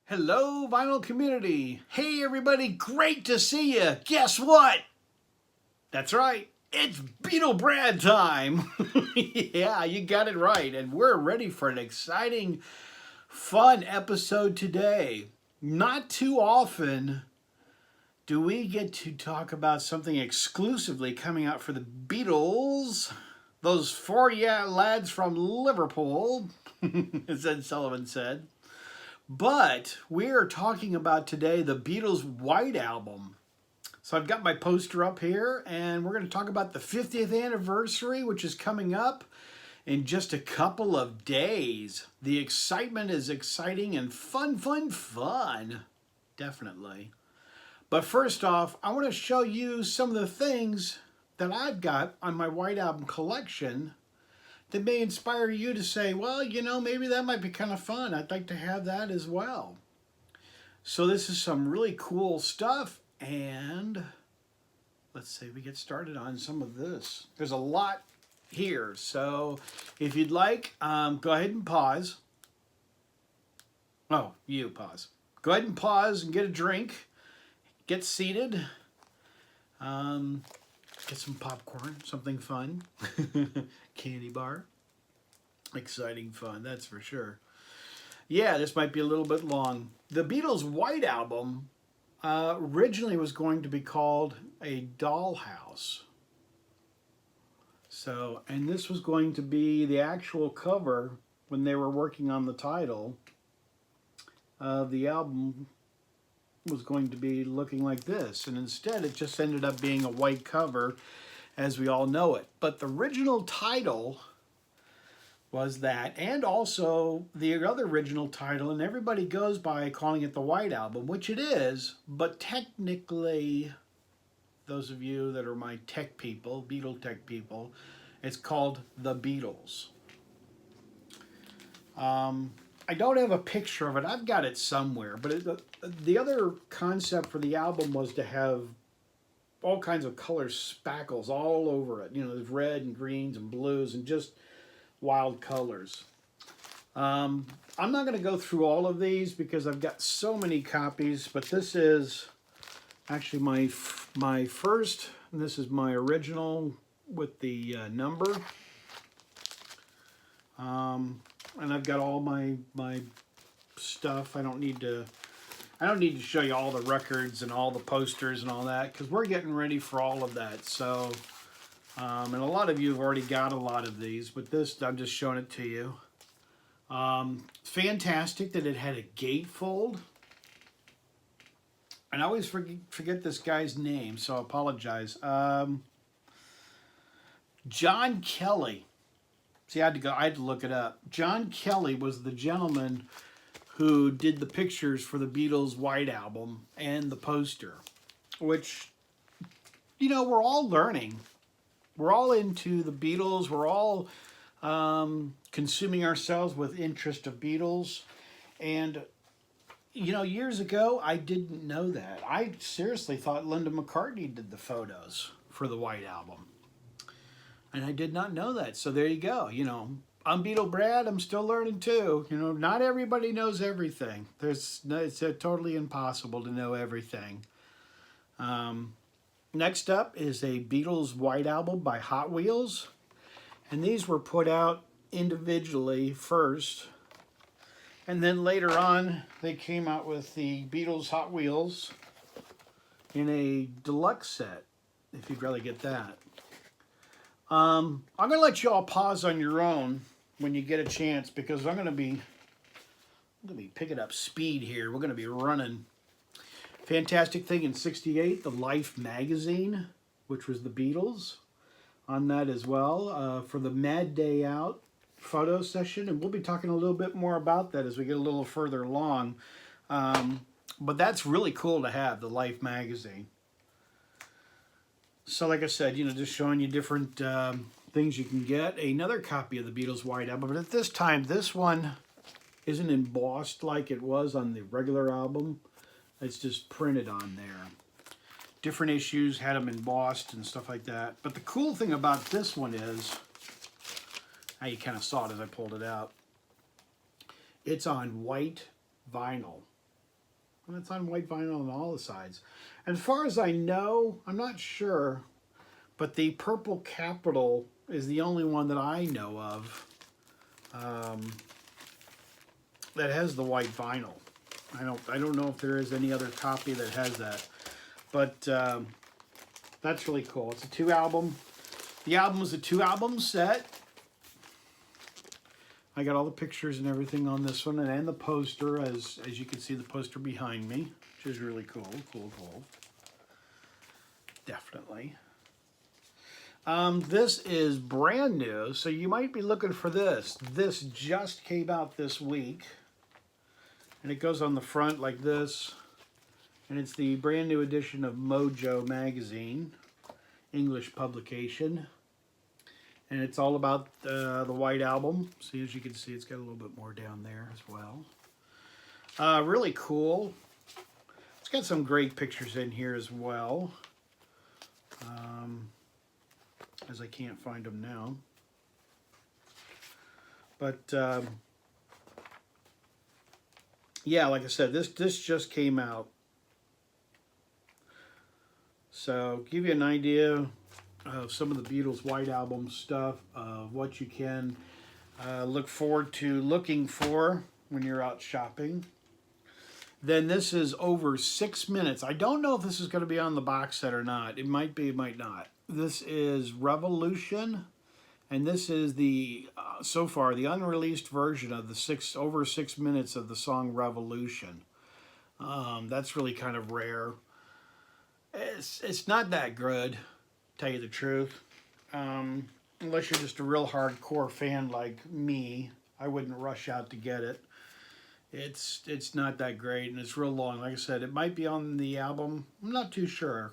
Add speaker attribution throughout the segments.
Speaker 1: Hello, vinyl community. Hey, everybody, great to see you. Guess what? That's right, it's Beetle Brad time. Yeah, you got it right. And we're ready for an exciting, fun episode today. Not too often do we get to talk about something exclusively coming out for the Beatles. Those four lads from Liverpool, as Ed Sullivan said. But we are talking about today the Beatles White Album. So I've got my poster up here, and we're going to talk about the 50th anniversary, which is coming up in just a couple of days. The excitement is exciting and fun, fun, fun. Definitely. But first off, I want to show you some of the things that I've got on my White Album collection that may inspire you to say, well, you know, maybe that might be kind of fun. I'd like to have that as well. So this is some really cool stuff, and let's say we get started on some of this. There's a lot here, so if you'd like, go ahead and pause. Oh, you pause. Go ahead and pause and get a drink. Get seated. Get some popcorn, something fun. Candy bar. Exciting fun, that's for sure. Yeah, this might be a little bit long. The Beatles White Album originally was going to be called A Dollhouse. So, and this was going to be the actual cover when they were working on the title. The album was going to be looking like this, and instead it just ended up being a white cover as we all know it. But the original title was that, and also the other original title, and everybody goes by calling it the White Album, which it is, but technically, those of you that are my tech people, Beatle tech people, it's called The Beatles. I don't have a picture of it. I've got it somewhere, but the other concept for the album was to have all kinds of color spackles all over it. You know, there's red and greens and blues and just wild colors. I'm not going to go through all of these because I've got so many copies, but this is actually my first, and this is my original with the number. And I've got all my stuff. I don't need to show you all the records and all the posters and all that because we're getting ready for all of that. So, and a lot of you have already got a lot of these, but this, I'm just showing it to you. Fantastic that it had a gatefold. And I always forget this guy's name, so I apologize. John Kelly. See, I had to look it up. John Kelly was the gentleman who did the pictures for the Beatles White Album and the poster, which, you know, we're all learning. We're all into the Beatles. We're all consuming ourselves with interest of Beatles. And, you know, years ago, I didn't know that. I seriously thought Linda McCartney did the photos for the White Album. And I did not know that. So there you go. You know, I'm Beetle Brad. I'm still learning too. You know, not everybody knows everything. It's totally impossible to know everything. Next up is a Beatles White Album by Hot Wheels. And these were put out individually first. And then later on, they came out with the Beatles Hot Wheels in a deluxe set, if you'd rather get that. I'm going to let you all pause on your own when you get a chance because I'm going to be picking up speed here. We're going to be running. Fantastic thing in '68, the Life magazine, which was the Beatles, on that as well for the Mad Day Out photo session, and we'll be talking a little bit more about that as we get a little further along. But that's really cool to have, the Life magazine. So like I said, you know, just showing you different things you can get. Another copy of the Beatles White Album, but at this time, this one isn't embossed like it was on the regular album. It's just printed on there. Different issues had them embossed and stuff like that. But the cool thing about this one is, now you kind of saw it as I pulled it out, it's on white vinyl. And it's on white vinyl on all the sides. And as far as I know, I'm not sure, but the Purple Capital is the only one that I know of that has the white vinyl. I don't know if there is any other copy that has that, but that's really cool. It's a 2-album. The album was a 2-album set. I got all the pictures and everything on this one, and the poster, as you can see the poster behind me, which is really cool. Cool. Definitely. This is brand new, so you might be looking for this. This just came out this week, and it goes on the front like this, and it's the brand new edition of Mojo magazine, English publication. And it's all about the White Album. See, as you can see, it's got a little bit more down there as well. Really cool. It's got some great pictures in here as well. As I can't find them now. But, yeah, like I said, this just came out. So, give you an idea of some of the Beatles White Album stuff, of what you can look forward to looking for when you're out shopping. Then this is over 6 minutes. I don't know if this is going to be on the box set or not. It might be, it might not. This is Revolution, and this is the, so far, the unreleased version of the over 6 minutes of the song Revolution. That's really kind of rare. It's not that good, tell you the truth. Unless you're just a real hardcore fan like me, I wouldn't rush out to get it. It's not that great, and it's real long. Like I said, it might be on the album. I'm not too sure,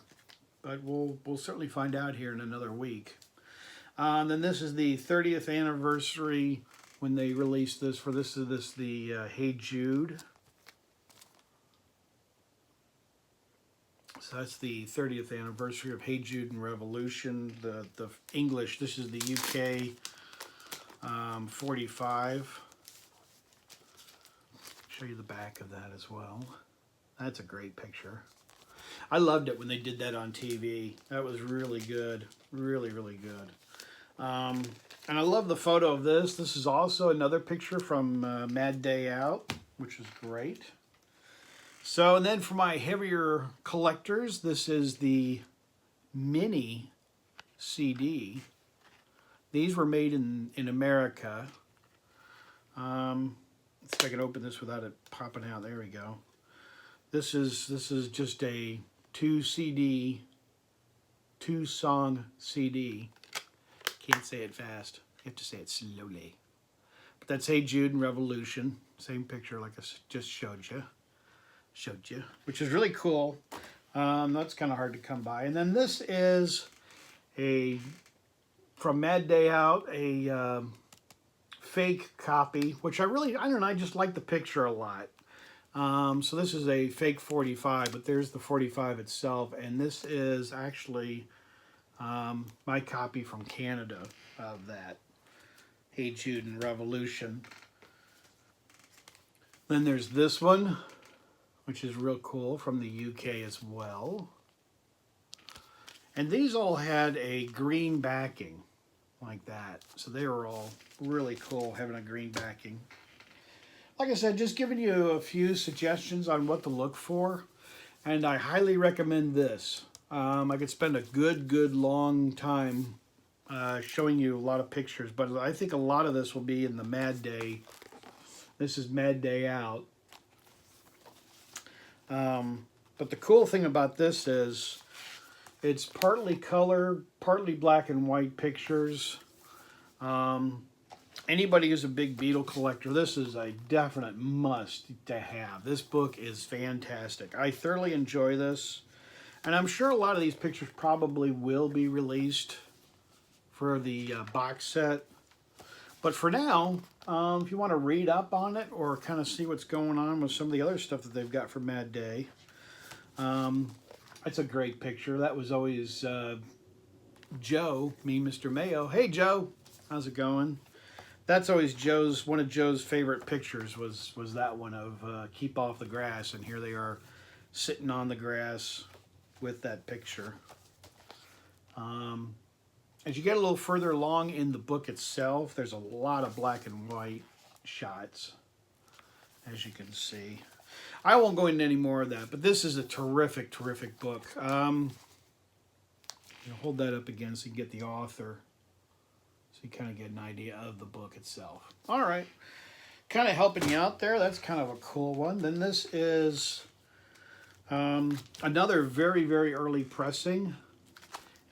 Speaker 1: but we'll certainly find out here in another week. Then this is the 30th anniversary when they released this. The Hey Jude. So that's the 30th anniversary of Hey Jude and Revolution. The English, this is the UK 45. Show you the back of that as well. That's a great picture. I loved it when they did that on TV. That was really good. Really good. And I love the photo of this. This is also another picture from Mad Day Out, which is great. So, and then for my heavier collectors, this is the mini CD. These were made in America. Let's see if I can open this without it popping out. There we go. This is just a 2-song CD. Can't say it fast. You have to say it slowly. But that's Hey Jude and Revolution. Same picture like I just showed you, which is really cool. That's kind of hard to come by. And then this is from Mad Day Out, a fake copy, which I don't know, I just like the picture a lot. So this is a fake 45, but there's the 45 itself, and this is actually my copy from Canada of that Hey Jude and Revolution. Then there's this one, which is real cool, from the UK as well. And these all had a green backing like that. So they were all really cool having a green backing. Like I said, just giving you a few suggestions on what to look for. And I highly recommend this. I could spend a good long time showing you a lot of pictures, but I think a lot of this will be in the Mad Day. This is Mad Day Out. But the cool thing about this is it's partly color, partly black and white pictures. Anybody who's a big Beatle collector, this is a definite must to have. This book is fantastic. I thoroughly enjoy this. And I'm sure a lot of these pictures probably will be released for the box set. But for now, if you want to read up on it or kind of see what's going on with some of the other stuff that they've got for Mad Day, it's a great picture. That was always Joe, me, Mr. Mayo. Hey, Joe. How's it going? That's always one of Joe's favorite pictures was that one of Keep Off the Grass, and here they are sitting on the grass with that picture. As you get a little further along in the book itself, there's a lot of black and white shots, as you can see. I won't go into any more of that, but this is a terrific, terrific book. Hold that up again so you can get the author, so you kind of get an idea of the book itself. All right, kind of helping you out there. That's kind of a cool one. Then this is another very, very early pressing,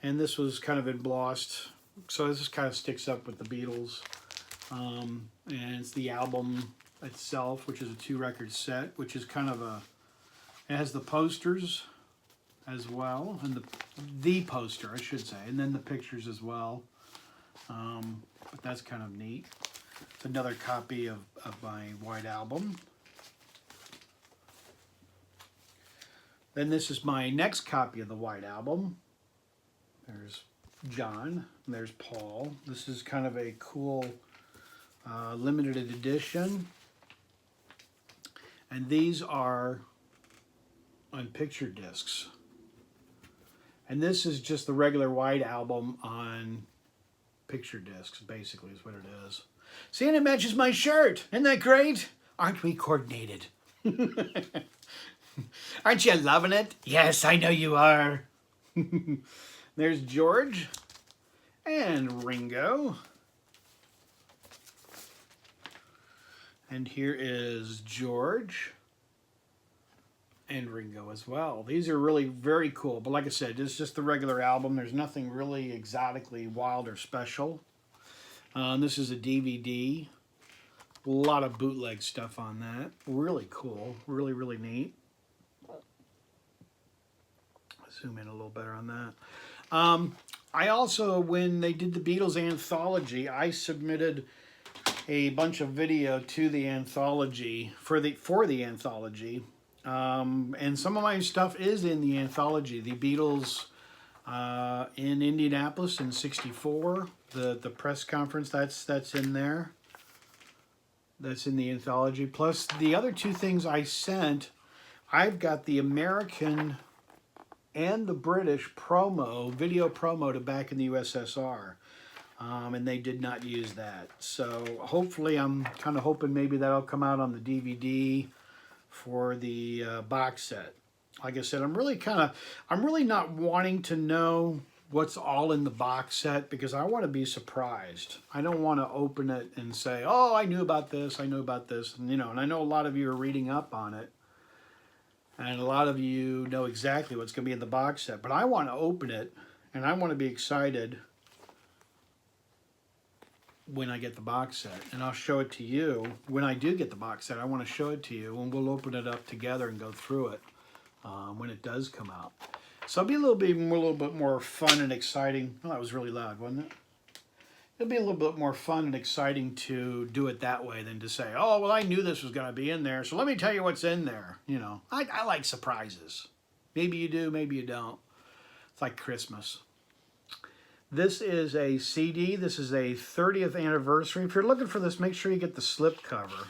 Speaker 1: and this was kind of embossed, so this kind of sticks up with the Beatles. And it's the album itself, which is a 2-record set, which is kind of it has the posters as well, and the poster, I should say, and then the pictures as well. But that's kind of neat. It's another copy of my White Album. Then this is my next copy of the White Album. There's John, and there's Paul. This is kind of a cool limited edition. And these are on picture discs. And this is just the regular White Album on picture discs, basically, is what it is. See, and it matches my shirt. Isn't that great? Aren't we coordinated? Aren't you loving it? Yes, I know you are. There's George and Ringo. And here is George and Ringo as well. These are really very cool. But like I said, it's just the regular album. There's nothing really exotically wild or special. This is a DVD. A lot of bootleg stuff on that. Really cool. Really, really neat. Zoom in a little better on that. I also, when they did the Beatles Anthology, I submitted a bunch of video to the Anthology, for the Anthology. And some of my stuff is in the Anthology. The Beatles in Indianapolis in '64, the press conference, that's in there. That's in the Anthology. Plus the other two things I sent, I've got the American and the British video promo to back in the USSR. And they did not use that. So hopefully, I'm kind of hoping maybe that'll come out on the DVD for the box set. Like I said, I'm really not wanting to know what's all in the box set, because I want to be surprised. I don't want to open it and say, oh, I knew about this, and and I know a lot of you are reading up on it, and a lot of you know exactly what's going to be in the box set, but I want to open it, and I want to be excited when I get the box set, and I'll show it to you. When I do get the box set, I want to show it to you, and we'll open it up together and go through it when it does come out. So it'll be a little bit more fun and exciting. Oh, that was really loud, wasn't it? It'll be a little bit more fun and exciting to do it that way than to say, oh, well, I knew this was going to be in there, so let me tell you what's in there. I like surprises. Maybe you do, maybe you don't. It's like Christmas. This is a CD. This is a 30th anniversary. If you're looking for this, make sure you get the slip cover.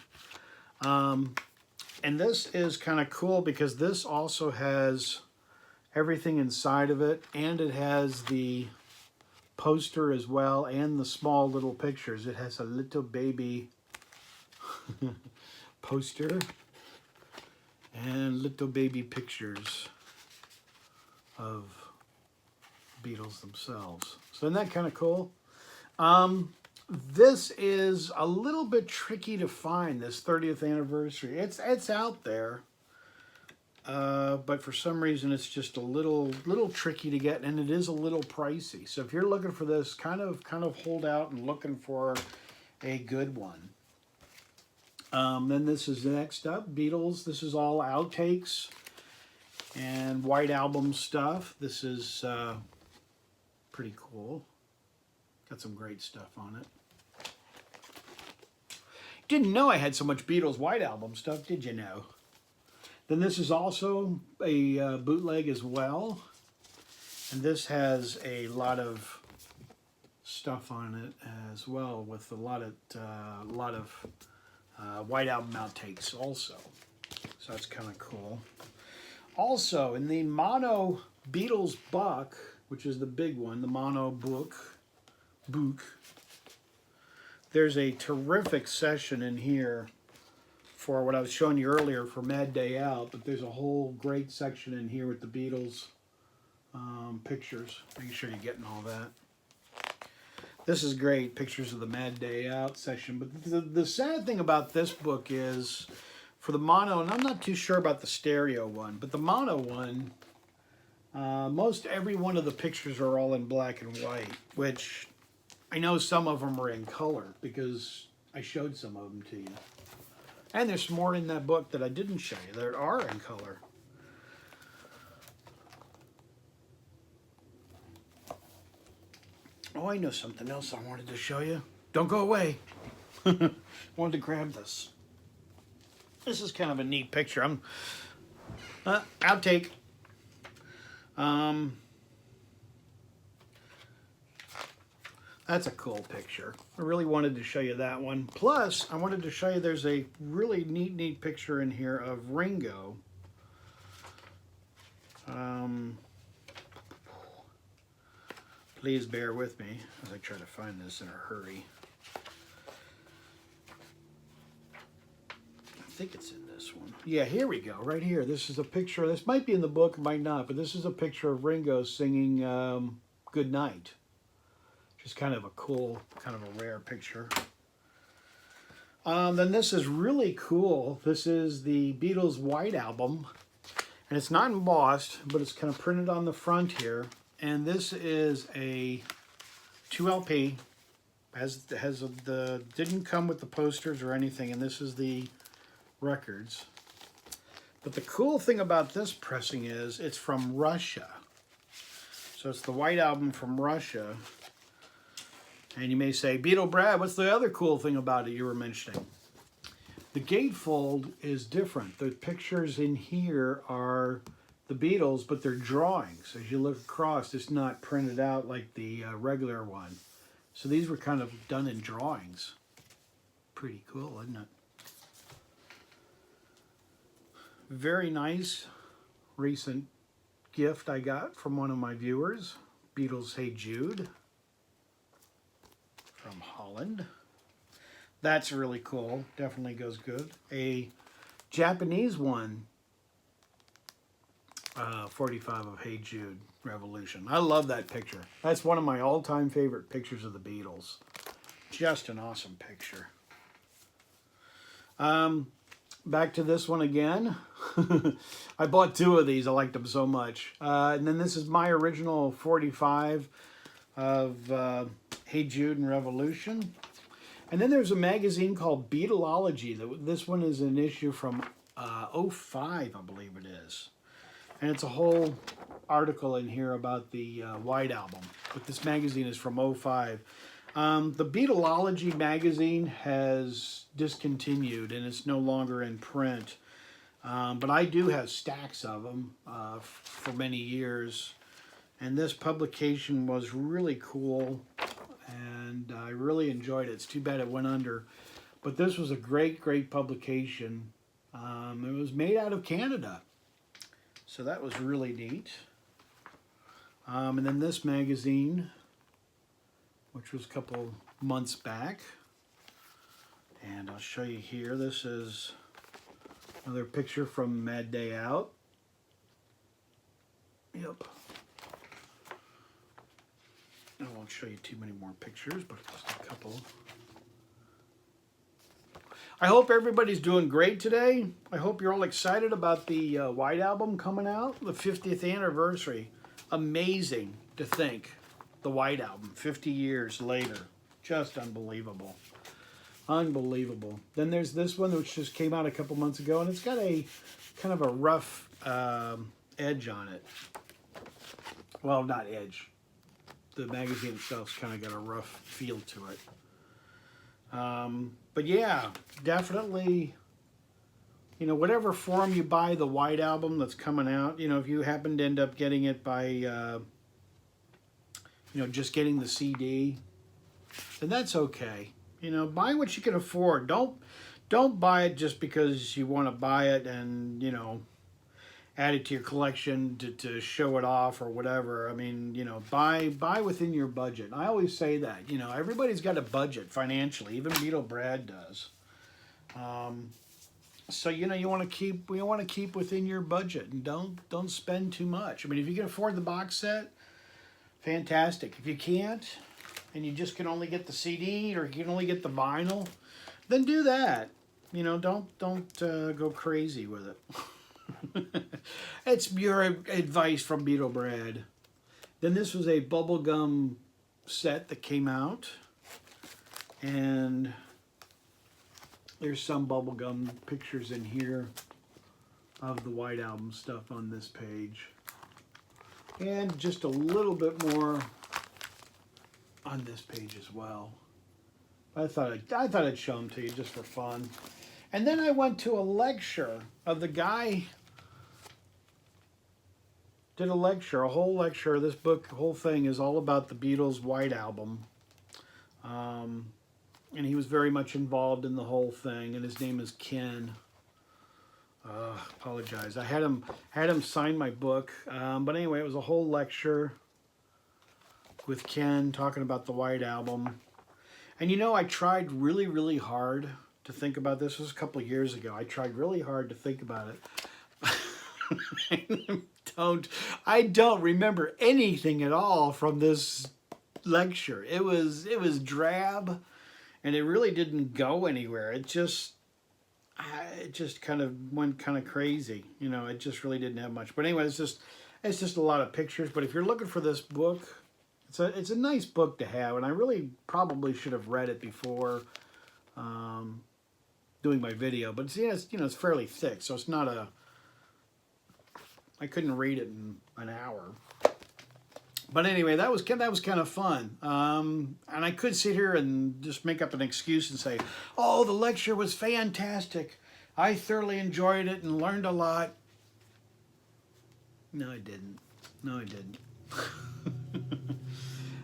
Speaker 1: And this is kind of cool because this also has everything inside of it, and it has the poster as well, and the small little pictures. It has a little baby poster and little baby pictures of Beatles themselves. So isn't that kind of cool? This is a little bit tricky to find, this 30th anniversary. It's out there, but for some reason it's just a little tricky to get, and it is a little pricey. So if you're looking for this, kind of hold out and looking for a good one. Then this is next up, Beatles. This is all outtakes and White Album stuff. This is pretty cool. Got some great stuff on it. Didn't know I had so much Beatles White Album stuff, did you know? Then this is also a bootleg as well. And this has a lot of stuff on it as well, with a lot of White Album outtakes also. So that's kind of cool. Also, in the mono Beatles book, which is the big one, the mono book, there's a terrific session in here for what I was showing you earlier for Mad Day Out, but there's a whole great section in here with the Beatles pictures. Making sure you're getting all that. This is great, pictures of the Mad Day Out session. But the sad thing about this book is, for the mono, and I'm not too sure about the stereo one, but the mono one, most every one of the pictures are all in black and white, which I know some of them are in color because I showed some of them to you. And there's more in that book that I didn't show you that are in color. Oh, I know something else I wanted to show you. Don't go away. I wanted to grab this. This is kind of a neat picture. Outtake. That's a cool picture. I really wanted to show you that one. Plus, I wanted to show you there's a really neat picture in here of Ringo. Please bear with me as I try to find this in a hurry. I think it's in this one. Yeah, here we go, right here. This is a picture. This might be in the book, might not, but this is a picture of Ringo singing Good Night. Just kind of a cool, kind of a rare picture. Then this is really cool. This is the Beatles White Album. And it's not embossed, but it's kind of printed on the front here. And this is a 2LP. Didn't come with the posters or anything, and this is the records. But the cool thing about this pressing is it's from Russia. So it's the White Album from Russia. And you may say, Beatle Brad, what's the other cool thing about it you were mentioning? The gatefold is different. The pictures in here are the Beatles, but they're drawings. As you look across, it's not printed out like the regular one. So these were kind of done in drawings. Pretty cool, isn't it? Very nice recent gift I got from one of my viewers. Beatles Hey Jude from Holland. That's really cool. Definitely goes good. A Japanese one, 45 of Hey Jude Revolution. I love that picture. That's one of my all-time favorite pictures of the Beatles. Just an awesome picture. Back to this one again. I bought two of these. I liked them so much. And then this is my original 45 of Hey Jude and Revolution. And then there's a magazine called Beatleology. This one is an issue from 05, I believe it is. And it's a whole article in here about the White Album. But this magazine is from 05. The Beatleology magazine has discontinued and it's no longer in print. But I do have stacks of them for many years. And this publication was really cool. And I really enjoyed it. It's too bad it went under. But this was a great publication. It was made out of Canada. So that was really neat. And then this magazine, which was a couple months back. And I'll show you here. This is another picture from Mad Day Out. Yep. I won't show you too many more pictures, but just a couple. I hope everybody's doing great today. I hope you're all excited about the White Album coming out, the 50th anniversary. Amazing to think, the White Album, 50 years later. Just unbelievable. Unbelievable. Then there's this one, which just came out a couple months ago, and it's got a kind of a rough edge on it. Well, not edge. The magazine itself's kind of got a rough feel to it. But yeah, definitely, you know, whatever form you buy the White Album that's coming out, you know, if you happen to end up getting it by, you know, just getting the CD, then that's okay. You know, buy what you can afford. Don't buy it just because you want to buy it and, you know, add it to your collection to show it off or whatever. I mean, you know, buy within your budget. I always say that, you know, everybody's got a budget financially. Even Beetle Brad does. So you know, you want to keep within your budget and don't spend too much. I mean, if you can afford the box set, fantastic. If you can't, and you just can only get the CD or you can only get the vinyl, then do that. You know, don't go crazy with it. It's your advice from Beetle Brad. Then this was a bubblegum set that came out, and there's some bubblegum pictures in here of the White Album stuff on this page, and just a little bit more on this page as well. I thought I'd show them to you just for fun. And then I went to a lecture of the guy. Did a lecture, a whole lecture. This book, the whole thing is all about the Beatles' White Album. And he was very much involved in the whole thing, and his name is Ken. Apologize. I had him sign my book. But anyway, it was a whole lecture with Ken talking about the White Album. And you know, I tried really, really hard to think about this. This was a couple of years ago. I tried really hard to think about it. I don't remember anything at all from this lecture. It was drab, and it really didn't go anywhere. It just kind of went kind of crazy. You know, it just really didn't have much. But anyway, it's just a lot of pictures. But if you're looking for this book, it's a nice book to have, and I really probably should have read it before doing my video. But it's fairly thick, so it's not a. I couldn't read it in an hour. But anyway, that was kind of fun. And I could sit here and just make up an excuse and say, "Oh, the lecture was fantastic. I thoroughly enjoyed it and learned a lot." No, I didn't.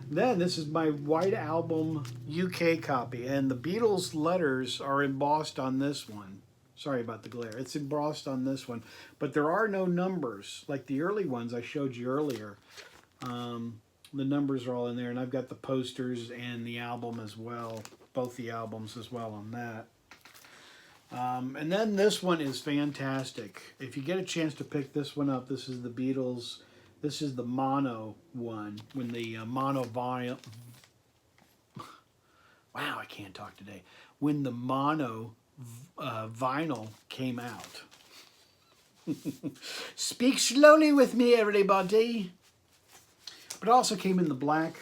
Speaker 1: Then this is my White Album UK copy, and the Beatles letters are embossed on this one. Sorry about the glare. It's embossed on this one, but there are no numbers like the early ones I showed you earlier. The numbers are all in there, and I've got the posters and the album as well, both the albums as well on that. And then this one is fantastic. If you get a chance to pick this one up, this is the Beatles. This is the mono one, when the mono vinyl. Wow, I can't talk today. When the mono vinyl came out. Speak slowly with me, everybody. But it also came in the black.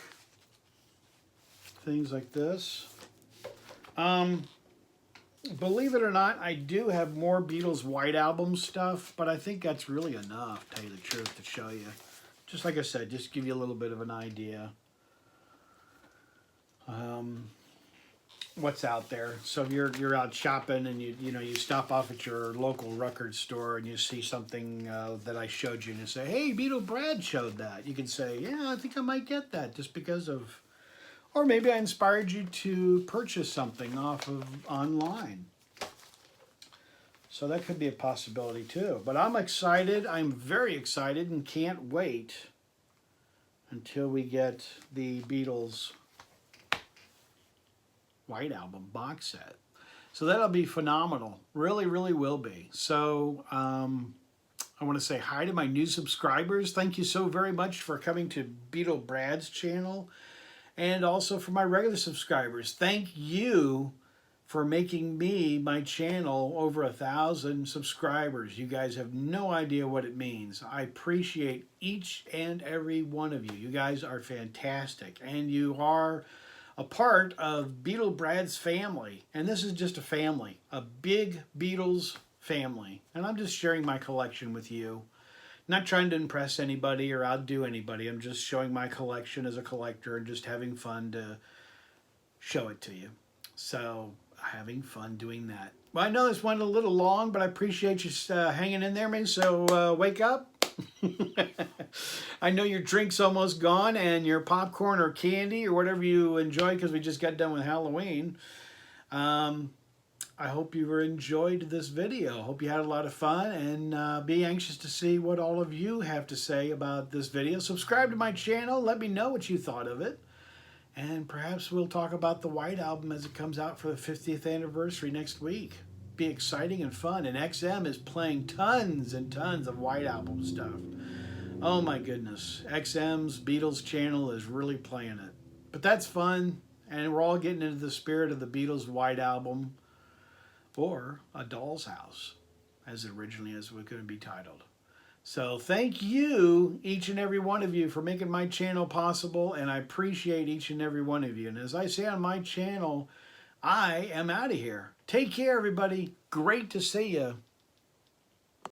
Speaker 1: Things like this. Believe it or not, I do have more Beatles White Album stuff, but I think that's really enough, to tell you the truth, to show you. Just like I said, just give you a little bit of an idea. What's out there. So if you're out shopping and you stop off at your local record store and you see something that I showed you and you say, "Hey, Beetle Brad showed that." You can say, "Yeah, I think I might get that just because of," or maybe I inspired you to purchase something off of online. So that could be a possibility too. But I'm excited. I'm very excited and can't wait until we get the Beatles White Album box set. So that'll be phenomenal. Really, really will be. So I want to say hi to my new subscribers. Thank you so very much for coming to Beetle Brad's channel. And also for my regular subscribers. Thank you for making my channel over 1,000 subscribers. You guys have no idea what it means. I appreciate each and every one of you. You guys are fantastic. And you are a part of Beetle Brad's family. And this is just a family, a big Beatles family. And I'm just sharing my collection with you. Not trying to impress anybody or outdo anybody. I'm just showing my collection as a collector and just having fun to show it to you. So, having fun doing that. Well, I know this went a little long, but I appreciate you hanging in there, man. So, wake up, I know your drink's almost gone and your popcorn or candy or whatever you enjoy because we just got done with Halloween. Um, I hope you enjoyed this video. Hope you had a lot of fun, and be anxious to see what all of you have to say about this video. Subscribe to my channel. Let me know what you thought of it. And perhaps we'll talk about the White Album as it comes out for the 50th anniversary next week. Be exciting and fun. And XM is playing tons and tons of White Album stuff. Oh my goodness. XM's Beatles channel is really playing it. But that's fun. And we're all getting into the spirit of the Beatles White Album, or A Doll's House, as it originally was going to be titled. So thank you, each and every one of you, for making my channel possible, and I appreciate each and every one of you. And as I say on my channel, I am out of here. Take care, everybody. Great to see you.